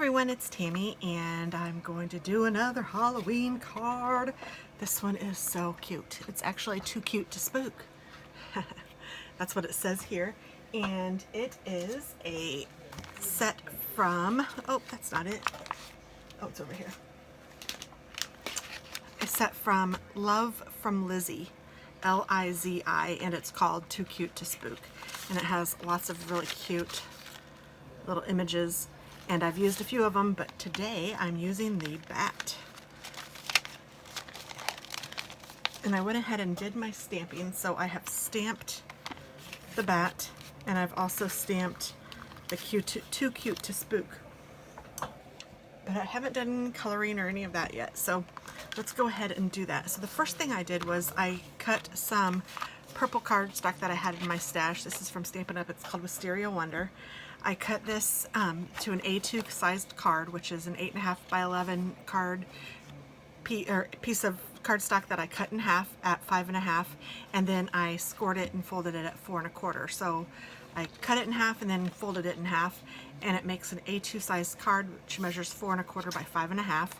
everyone, it's Tammy and I'm going to do another Halloween card. This one is so cute. It's actually too cute to spook. That's what it says here. And it is a set from, oh, that's not it. Oh, it's over here. A set from Love from Lizzie, L-I-Z-I, and it's called Too Cute to Spook. And it has lots of really cute little images. And I've used a few of them, but today I'm using the bat. And I went ahead and did my stamping, so I have stamped the bat, and I've also stamped the Too Cute to Spook. But I haven't done coloring or any of that yet, so let's go ahead and do that. So the first thing I did was I cut some purple cardstock that I had in my stash. This is from Stampin' Up. It's called Wisteria Wonder. I cut this to an A2 sized card, which is an 8.5 by 11 card piece of cardstock that I cut in half at 5.5, and then I scored it and folded it at 4 1/4. So I cut it in half and then folded it in half, and it makes an A2 sized card, which measures 4 1/4 by 5.5.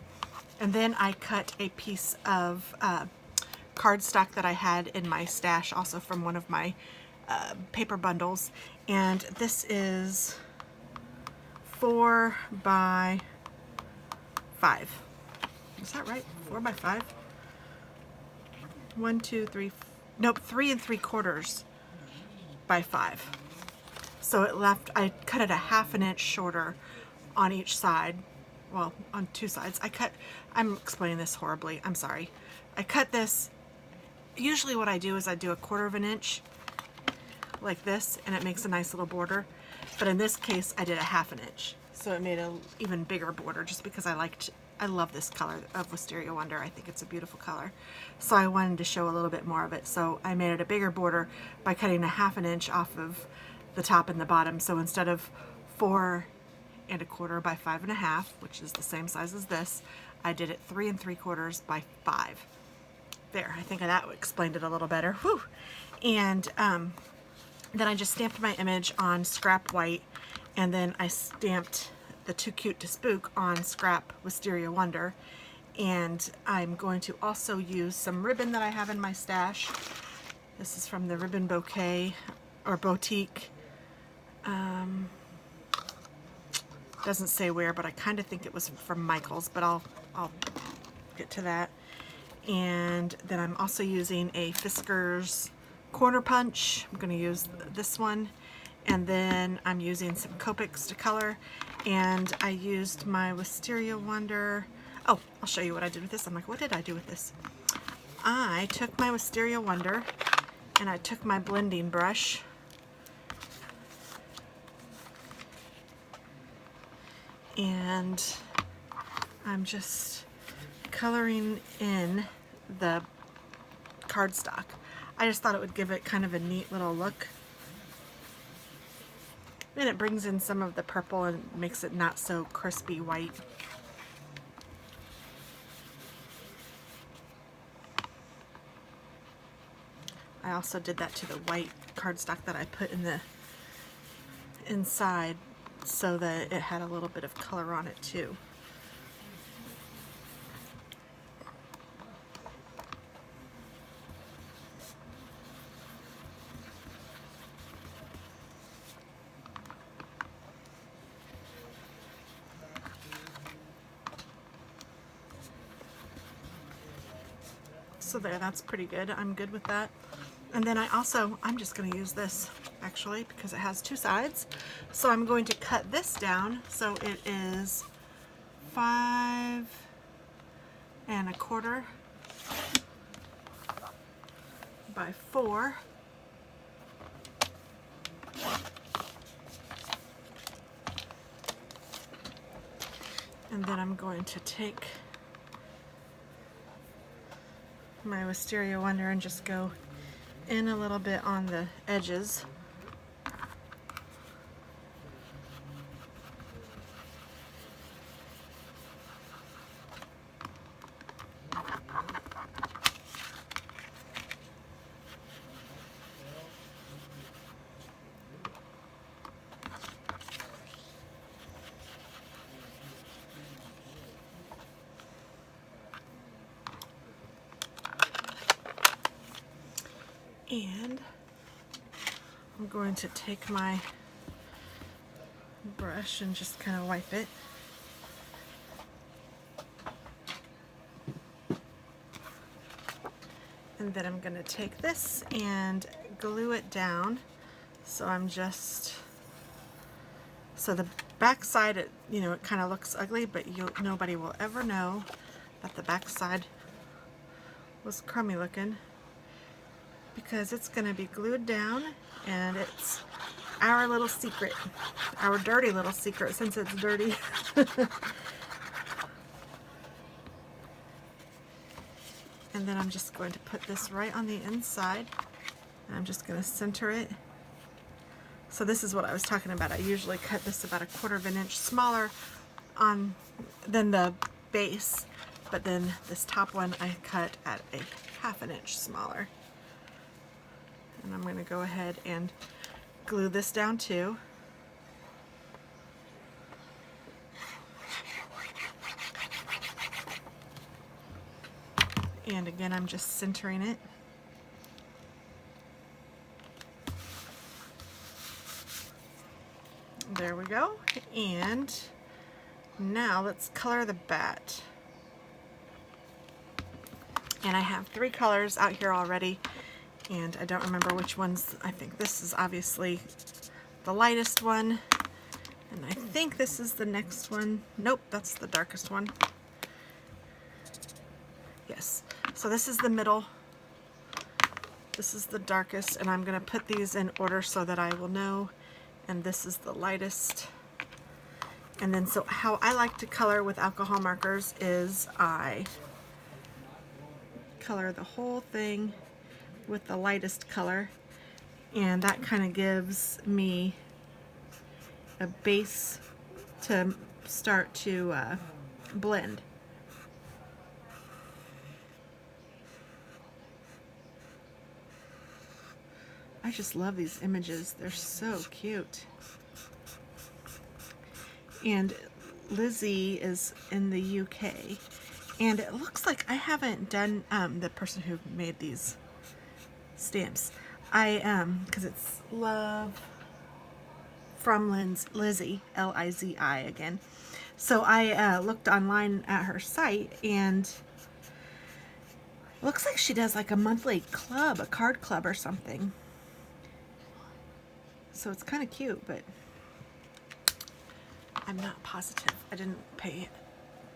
And then I cut a piece of cardstock that I had in my stash, also from one of my paper bundles, and this is 4 by 5. Is that right? 4 by 5? 1, 2, 3. Nope, 3 3/4 by 5. So it left. I cut it a 1/2 inch shorter on each side. Well, on two sides. I'm explaining this horribly. I'm sorry. I cut this. Usually, what I do is I do a 1/4 inch. Like this, and it makes a nice little border, but in this case I did a 1/2 inch, so it made an even bigger border, just because I love this color of Wisteria Wonder. I think it's a beautiful color, so I wanted to show a little bit more of it, so I made it a bigger border by cutting a 1/2 inch off of the top and the bottom. So instead of 4 1/4 by 5.5, which is the same size as this, I did it 3 3/4 by 5. There, I think that explained it a little better. Whew. And then I just stamped my image on scrap white, and then I stamped the Too Cute to Spook on scrap Wisteria Wonder. And I'm going to also use some ribbon that I have in my stash. This is from the Ribbon Bouquet or Boutique. Doesn't say where, but I kind of think it was from Michael's, but I'll get to that. And then I'm also using a Fisker's Corner Punch. I'm going to use this one, and then I'm using some Copics to color, and I used my Wisteria Wonder. Oh, I'll show you what I did with this. I'm like, what did I do with this? I took my Wisteria Wonder and I took my blending brush and I'm just coloring in the cardstock. I just thought it would give it kind of a neat little look. And it brings in some of the purple and makes it not so crispy white. I also did that to the white cardstock that I put in the inside, so that it had a little bit of color on it too. So there, that's pretty good. I'm good with that. And then I'm just going to use this actually because it has two sides. So I'm going to cut this down so it is 5 1/4 by 4. And then I'm going to take my Wisteria Wonder and just go in a little bit on the edges. And I'm going to take my brush and just kind of wipe it. And then I'm going to take this and glue it down. So so the back side, it kind of looks ugly, but nobody will ever know that the back side was crummy looking, because it's going to be glued down, and it's our little secret, our dirty little secret, since it's dirty. And then I'm just going to put this right on the inside, and I'm just going to center it. So this is what I was talking about. I usually cut this about 1/4 of an inch smaller than the base, but then this top one I cut at 1/2 an inch smaller. And I'm going to go ahead and glue this down too. And again, I'm just centering it. There we go. And now let's color the bat. And I have 3 colors out here already, and I don't remember which ones. I think this is obviously the lightest one, and I think this is the next one. Nope, that's the darkest one. Yes, so this is the middle. This is the darkest, and I'm going to put these in order so that I will know. And this is the lightest. And then, so how I like to color with alcohol markers is I color the whole thing with the lightest color, and that kind of gives me a base to start to blend. I just love these images. They're so cute. And Lizzie is in the UK, and it looks like I haven't done the person who made these stamps. Because it's Love from Lizzie, L-I-Z-I again. So I looked online at her site, and it looks like she does like a monthly club, a card club or something. So it's kind of cute, but I'm not positive. I didn't pay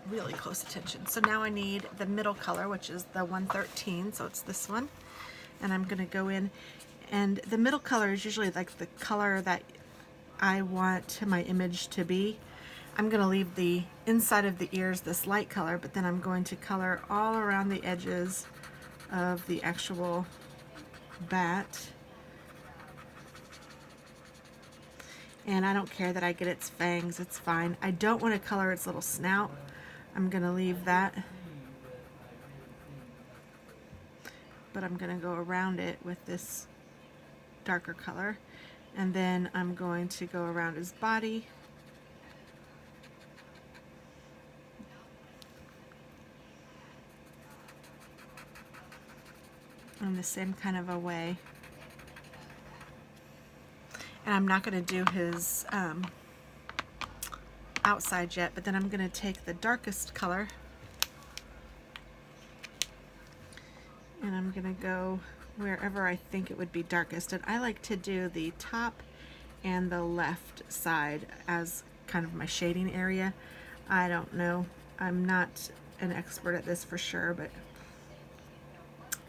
really close attention. So now I need the middle color, which is the 113, so it's this one. And I'm going to go in, and the middle color is usually like the color that I want my image to be. I'm going to leave the inside of the ears this light color, but then I'm going to color all around the edges of the actual bat. And I don't care that I get its fangs, it's fine. I don't want to color its little snout. I'm going to leave that. But I'm going to go around it with this darker color. And then I'm going to go around his body. In the same kind of a way. And I'm not going to do his outside yet, but then I'm going to take the darkest color, and I'm going to go wherever I think it would be darkest. And I like to do the top and the left side as kind of my shading area. I don't know. I'm not an expert at this for sure, but...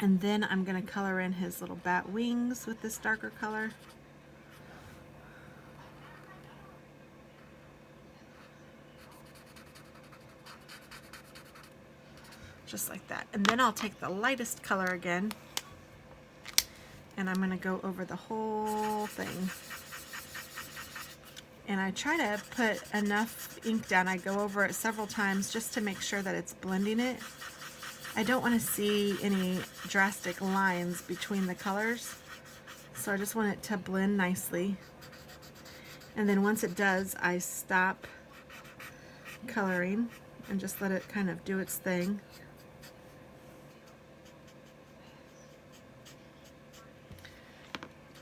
And then I'm going to color in his little bat wings with this darker color. Just like that. And then I'll take the lightest color again, and I'm going to go over the whole thing. And I try to put enough ink down. I go over it several times just to make sure that it's blending it. I don't want to see any drastic lines between the colors, so I just want it to blend nicely. And then once it does, I stop coloring and just let it kind of do its thing.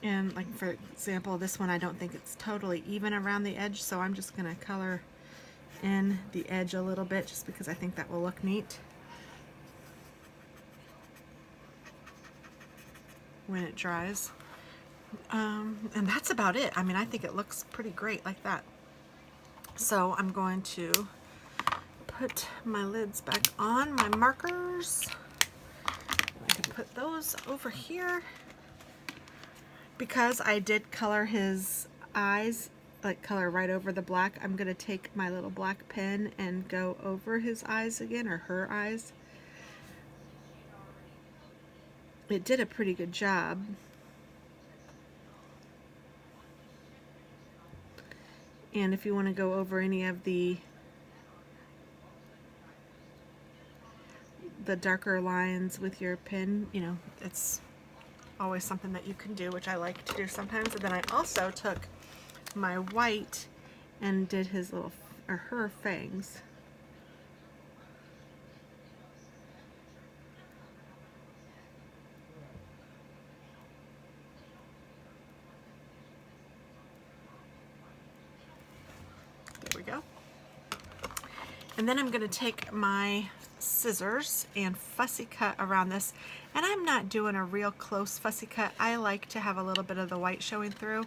And like for example, this one I don't think it's totally even around the edge, so I'm just going to color in the edge a little bit just because I think that will look neat when it dries. And that's about it. I mean, I think it looks pretty great like that. So I'm going to put my lids back on, my markers. I can put those over here. Because I did color his eyes, like color right over the black, I'm going to take my little black pen and go over his eyes again, or her eyes. It did a pretty good job. And if you want to go over any of the darker lines with your pen, you know, it's always something that you can do, which I like to do sometimes. And then I also took my white and did his little, or her fangs. There we go. And then I'm going to take my scissors and fussy cut around this. And I'm not doing a real close fussy cut. I like to have a little bit of the white showing through.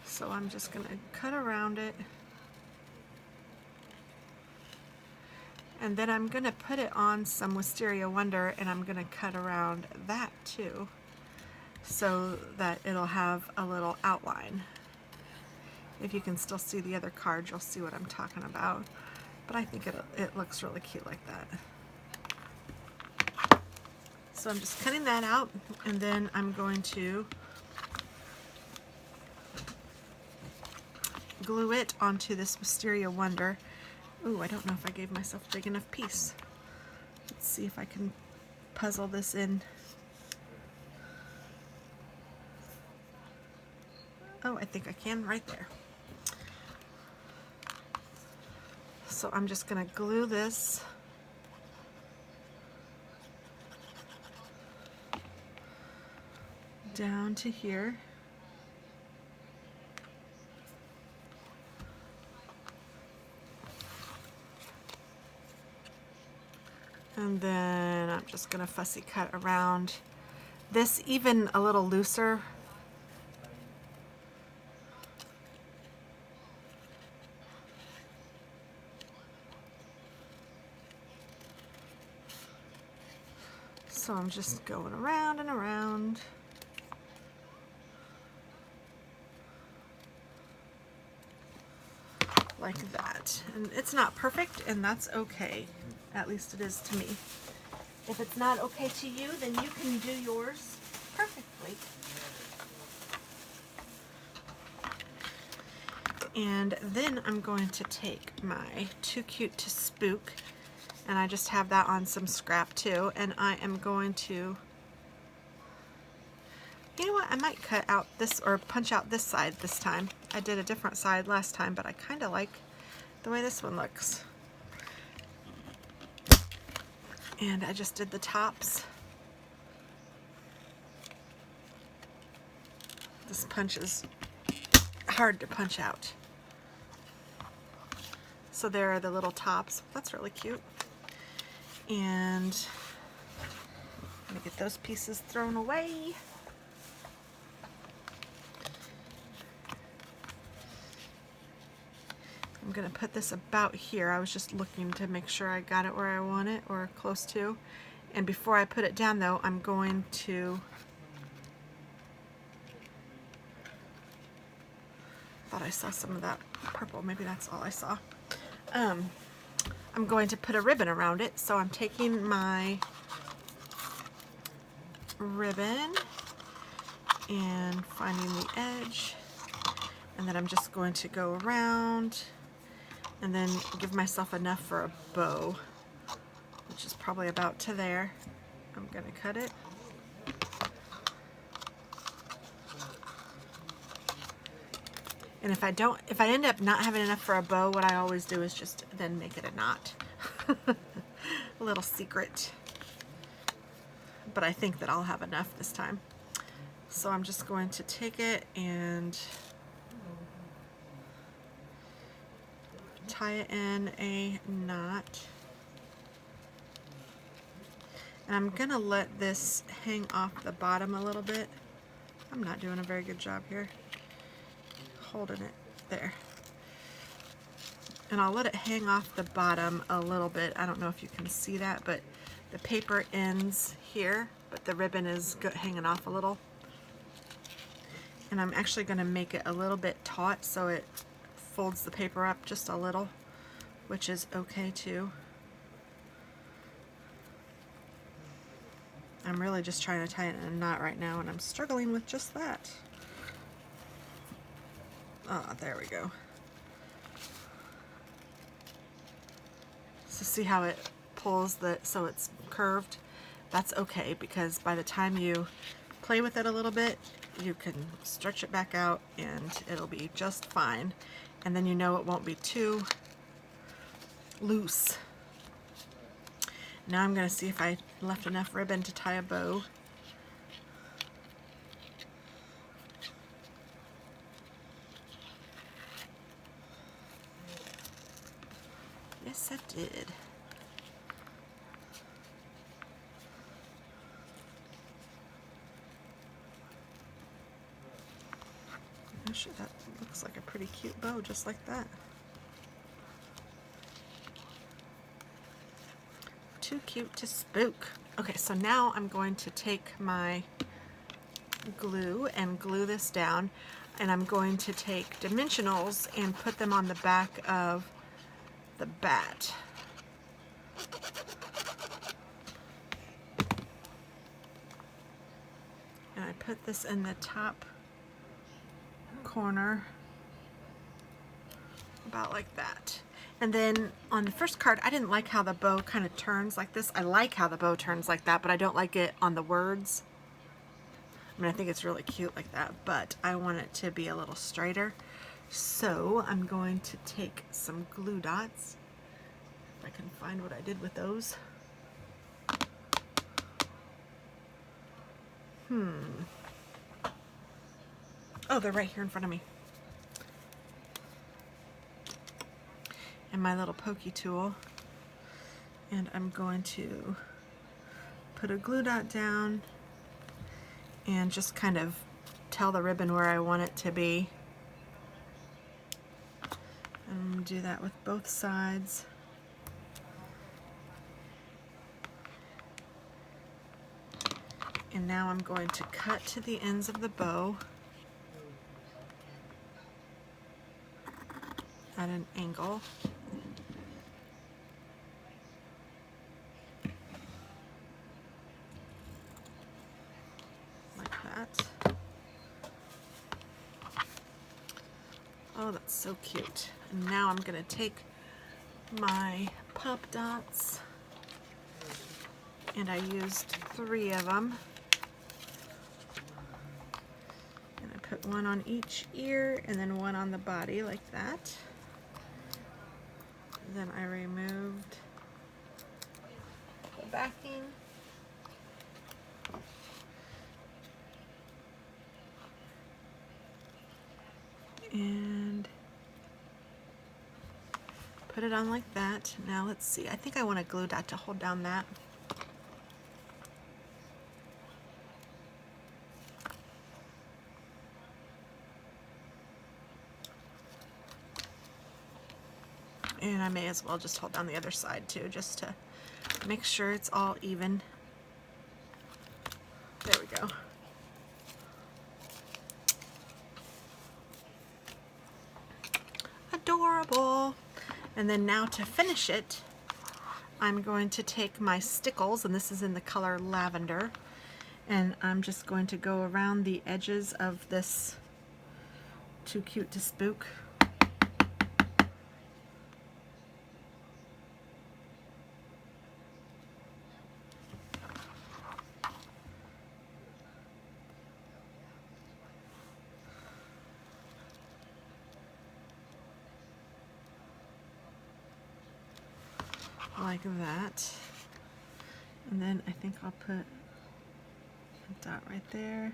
So I'm just going to cut around it. And then I'm going to put it on some Wisteria Wonder, and I'm going to cut around that too, so that it'll have a little outline. If you can still see the other card, you'll see what I'm talking about. But I think it looks really cute like that. So I'm just cutting that out, and then I'm going to glue it onto this Wisteria Wonder. Ooh, I don't know if I gave myself a big enough piece. Let's see if I can puzzle this in. Oh, I think I can right there. So I'm just going to glue this down to here. And then I'm just going to fussy cut around this even a little looser. So I'm just going around and around. Like that. And it's not perfect, and that's okay. At least it is to me. If it's not okay to you, then you can do yours perfectly. And then I'm going to take my Too Cute to Spook, and I just have that on some scrap too, and I am going to, you know what, I might cut out this, or punch out this side this time. I did a different side last time, but I kind of like the way this one looks. And I just did the tops. This punch is hard to punch out. So there are the little tops. That's really cute. And let me get those pieces thrown away. I'm going to put this about here. I was just looking to make sure I got it where I want it, or close to. And before I put it down though, I'm going to, thought I saw some of that purple, maybe that's all I saw. I'm going to put a ribbon around it, so I'm taking my ribbon and finding the edge, and then I'm just going to go around and then give myself enough for a bow, which is probably about to there. I'm going to cut it. And if I end up not having enough for a bow, what I always do is just then make it a knot. A little secret. But I think that I'll have enough this time. So I'm just going to take it and tie it in a knot. And I'm gonna let this hang off the bottom a little bit. I'm not doing a very good job here. Holding it there. And I'll let it hang off the bottom a little bit. I don't know if you can see that, but the paper ends here, but the ribbon is hanging off a little. And I'm actually going to make it a little bit taut so it folds the paper up just a little, which is okay too. I'm really just trying to tie it in a knot right now, and I'm struggling with just that. Oh, there we go. So see how it pulls so it's curved? That's okay, because by the time you play with it a little bit, you can stretch it back out and it'll be just fine. And then you know it won't be too loose. Now I'm going to see if I left enough ribbon to tie a bow. Yes, I did. Actually, that looks like a pretty cute bow, just like that. Too cute to spook. Okay, so now I'm going to take my glue and glue this down, and I'm going to take dimensionals and put them on the back of the bat. And I put this in the top corner, about like that. And then on the first card, I didn't like how the bow kind of turns like this. I like how the bow turns like that, but I don't like it on the words. I mean, I think it's really cute like that, but I want it to be a little straighter. So I'm going to take some glue dots, if I can find what I did with those. Oh, they're right here in front of me. And my little pokey tool. And I'm going to put a glue dot down and just kind of tell the ribbon where I want it to be. And I'm going to do that with both sides. And now I'm going to cut to the ends of the bow at an angle. Like that. Oh, that's so cute. And now I'm going to take my pop dots, and I used 3 of them. And I put one on each ear and then one on the body like that. Then I removed the backing. And put it on like that. Now let's see, I think I want a glue dot to hold down that. And I may as well just hold down the other side too, just to make sure it's all even. There we go. Adorable. And then now to finish it, I'm going to take my stickles, and this is in the color lavender, and I'm just going to go around the edges of this Too Cute to Spook. like that. And then I think I'll put a dot right there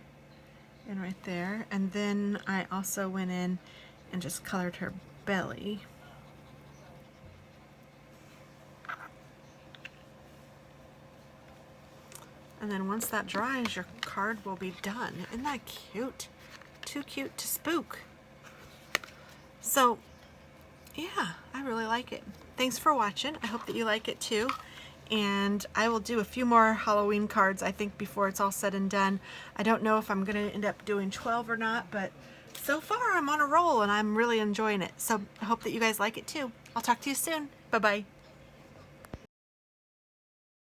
and right there. And then I also went in and just colored her belly. And then once that dries, your card will be done. Isn't that cute? Too cute to spook. So, yeah, I really like it. Thanks for watching. I hope that you like it too. And I will do a few more Halloween cards, I think, before it's all said and done. I don't know if I'm going to end up doing 12 or not, but so far I'm on a roll and I'm really enjoying it. So I hope that you guys like it too. I'll talk to you soon. Bye-bye.